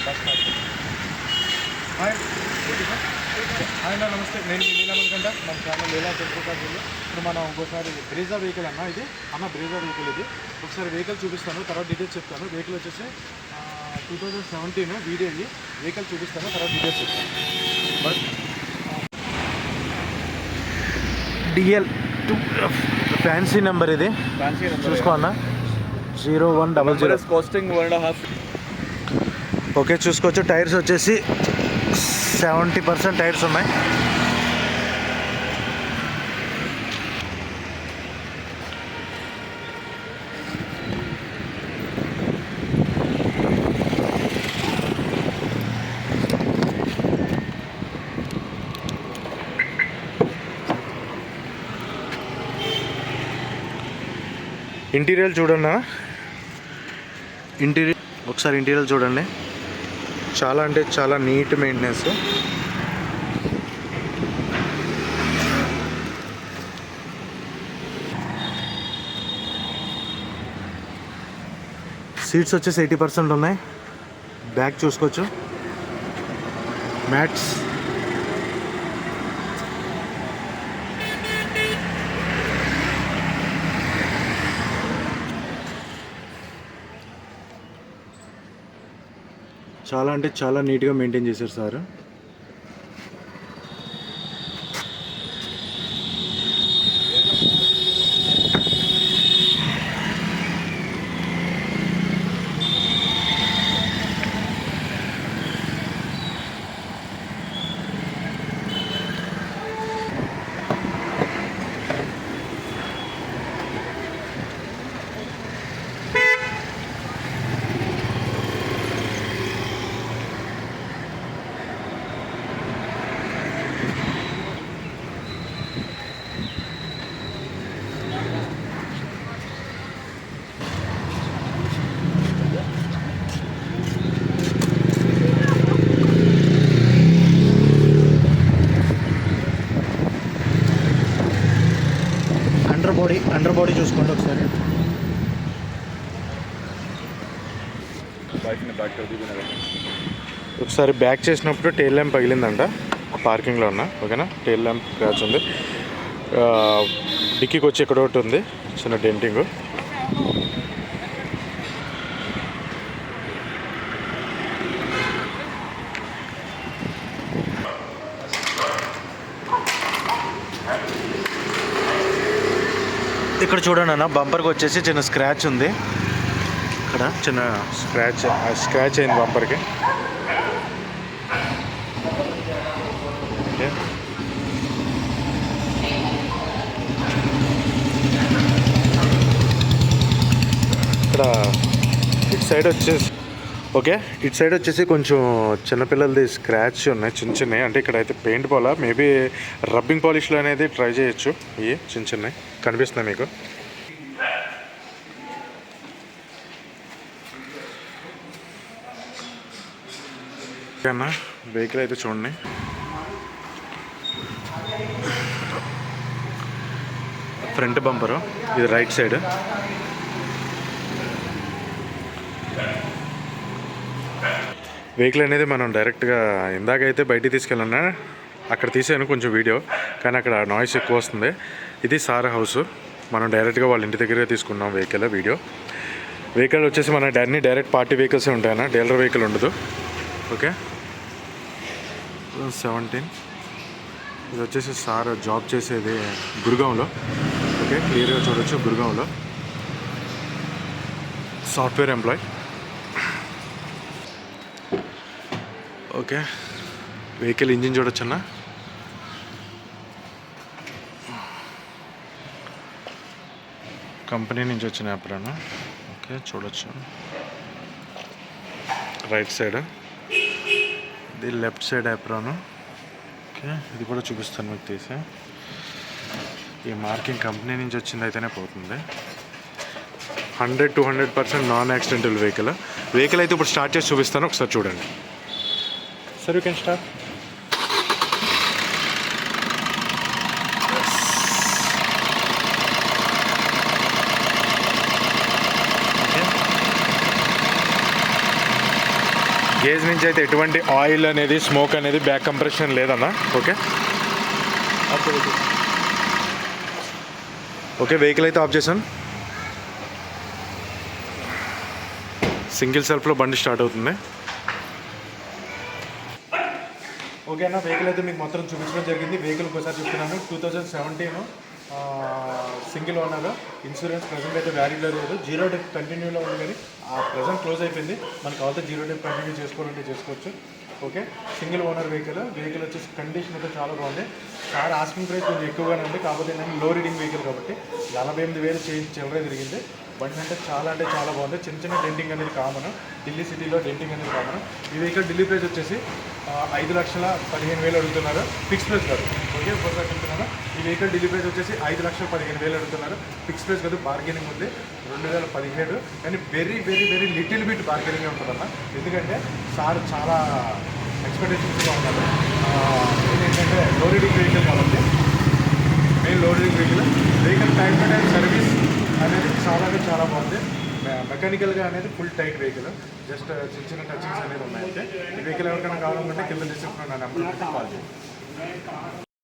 Hi hi అన్న, నమస్తే. నేను మీ నీలమణికంట, మన ఛానల్ లీలా చంద్రకాజు. ఇప్పుడు మనం ఇంకోసారి బ్రీజా వెహికల్ అన్న, ఇది అన్న బ్రీజా వెహికల్. ఇది ఒకసారి వెహికల్ చూపిస్తాను, తర్వాత డీటెయిల్స్ చెప్తాను. వెహికల్ వచ్చేసి 2017 వీడియో. ఇది వెహికల్ చూపిస్తాను, తర్వాత డీటెయిల్స్ చెప్తాను. బట్ డిఎల్ 2 ఫ్యాన్సీ నెంబర్, ఇది చూసుకో అన్న. 0100 కాస్టింగ్ 1.5. ఓకే, చూసుకోవచ్చు. టైర్స్ వచ్చేసి 70% టైర్స్ ఉన్నాయి. ఇంటీరియర్ చూడన్నా, ఒకసారి ఇంటీరియర్ చూడండి. చాలా అంటే చాలా నీట్ మెయింటెనెన్స్. సీట్స్ వచ్చేసి 80% ఉన్నాయి. బ్యాక్ చూసుకోవచ్చు. మ్యాట్స్ చాలా అంటే చాలా నీట్గా మెయింటైన్ చేశారు సార్. అండర్ బాడీ చూసుకోండి ఒకసారి. ఒకసారి బ్యాక్ చేసినప్పుడు టెయిల్ ల్యాంప్ పగిలిందంట పార్కింగ్లో ఉన్న. ఓకేనా, టెయిల్ ల్యాంప్ క్రాచ్ ఉంది. డిక్కీకి వచ్చి ఇక్కడ ఒకటి ఉంది, చిన్న డెంటింగ్. ఇక్కడ చూడండి అన్న, బంపర్కి వచ్చేసి చిన్న స్క్రాచ్ ఉంది. ఇక్కడ చిన్న స్క్రాచ్ అయింది బంపర్కి. ఓకే, ఇక్కడ ఇటు సైడ్ వచ్చేసి ఇటు సైడ్ వచ్చేసి కొంచెం చిన్నపిల్లలది స్క్రాచ్ ఉన్నాయి, చిన్న చిన్నవి. అంటే ఇక్కడ అయితే పెయింట్ పోలా, మేబీ రబ్బింగ్ పాలిష్లో అనేది ట్రై చేయొచ్చు. ఇవి చిన్న చిన్నవి కనిపిస్తున్నాయి మీకు. ఓకేనా, వెహికల్ అయితే చూడండి. ఫ్రంట్ బంపరు ఇది రైట్ సైడ్. వెహికల్ అనేది మనం డైరెక్ట్గా ఇందాకైతే బయటికి తీసుకెళ్ళాను, అక్కడ తీసాను కొంచెం వీడియో, కానీ అక్కడ నాయిస్ ఎక్కువ వస్తుంది. ఇది సారా హౌస్, మనం డైరెక్ట్గా వాళ్ళ ఇంటి దగ్గరే తీసుకున్నాం వెహికల్ వచ్చేసి మన అన్ని డైరెక్ట్ పార్టీ వెహికల్సే ఉంటాయన్న, డీలర్ వెహికల్ ఉండదు. ఓకే, 17 ఇది వచ్చేసి సార్ జాబ్ చేసేది గురుగాంలో. ఓకే, క్లియర్గా చూడొచ్చు, గురుగాంలో software employee. Okay, vehicle engine చూడొచ్చన్నా. కంపెనీ నుంచి వచ్చిన యాప్రాను. ఓకే, చూడొచ్చు. రైట్ సైడ్ ఇది లెఫ్ట్ సైడ్ యాప్రాను. ఓకే, ఇది కూడా చూపిస్తాను మీకు తీసి. ఈ మార్కింగ్ కంపెనీ నుంచి వచ్చింది అయితేనే పోతుంది. 100-200% నాన్ యాక్సిడెంటల్ వెహికల్ అయితే ఇప్పుడు స్టార్ట్ చేసి చూపిస్తాను, ఒకసారి చూడండి. సరే, యూ కెన్ స్టార్ట్. గేజ్ నుంచి అయితే ఎటువంటి ఆయిల్ అనేది స్మోక్ అనేది బ్యాక్ కంప్రెషన్ లేదన్నా. ఓకే ఓకే వెహికల్ అయితే ఆఫ్ చేశాను. సింగిల్ సెల్ఫ్లో బండి స్టార్ట్ అవుతుంది. ఓకే అన్న, వెహికల్ అయితే మీకు మొత్తం చూపించడం జరిగింది. వెహికల్ ఒకసారి చెప్తున్నాను, 2017 సింగిల్ ఓనర్. ఇన్సూరెన్స్ ప్రజెంట్ అయితే వ్యాలిడ్లో లేదు. జీరో డెప్ కంటిన్యూలో ఉంది, కానీ ఆ ప్రజెంట్ క్లోజ్ అయిపోయింది. మనకు కావాలంటే జీరో డెప్ కంటిన్యూ చేసుకోవాలంటే చేసుకోవచ్చు. Okay, single owner vehicle. Vehicle వచ్చేసి కండిషన్ అయితే చాలా బాగుంది. కార్ ఆస్కింగ్ ప్రైస్ కొంచెం ఎక్కువగానే ఉంది, కాకపోతే నేను లో రీడింగ్ వెహికల్ కాబట్టి 48,000 చిల్లర తిరిగింది. బండి అంటే చాలా బాగుంది. చిన్న చిన్న డెంటింగ్ అనేది కామన్, ఢిల్లీ సిటీలో డెంటింగ్ అనేది కామన్. ఈ వెహికల్ ఢిల్లీ ప్రైస్ వచ్చేసి 5,15,000 అడుగుతున్నారు, ఫిక్స్ ప్రైస్ కాదు. ఓకే, ఒకసారి చెప్తున్నాను, ఈ వెహికల్ ఢిల్లీ ప్రైస్ వచ్చేసి 5,15,000 అడుగుతున్నారు, ఫిక్స్ ప్రైస్ కాదు. బార్గెనింగ్ ఉంది 2017, కానీ very very very little bit bargaining ఉంటుందన్న. ఎందుకంటే సార్ చాలా ఎక్స్పెక్టేషన్స్గా ఉన్నారు. ఏంటంటే లో రీడింగ్ వెహికల్ కాబట్టి, మెయిన్ లో reading vehicle time to time service అనేది చాలా బాగుంది. మెకానికల్గా అనేది ఫుల్ టైట్ వెహికల్. జస్ట్ చిన్న చిన్న టచింగ్స్ అనేది ఉన్నాయి. అయితే ఈ వెహికల్ ఎవరికైనా కావాలనుకుంటే కింద డిస్క్రిప్షన్లో నా నెంబర్ కాల్ చేయండి.